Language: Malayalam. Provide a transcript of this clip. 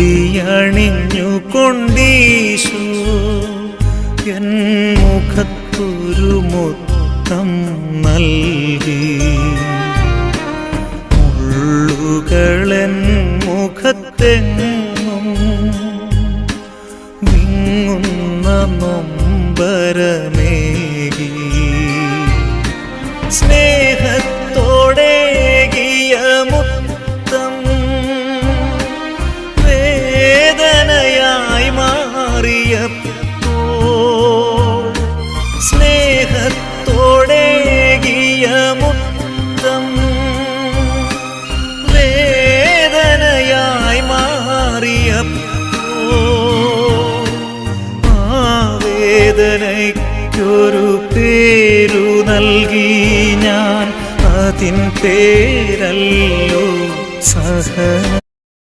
ഉടിയണിഞ്ഞുകൊണ്ടീശോ എൻ മുഖത്തൊരു മുത്തം നൽകി. മുള്ളുകളെൻ മുഖത്തെങ്ങും വിങ്ങുന്ന നൊമ്പരമേകി. സ്നേഹത്തോടേകിയ മുത്തം വേദനയായി മാറിയപ്പോൾ, സ്നേഹത്തോടേകിയ മുത്തം വേദനയായി മാറിയപ്പോൾ, ആ വേദനയ്ക്കൊരു പേരു നൽകി ഞാൻ. അതിൻ പേരല്ലോ സഹനം.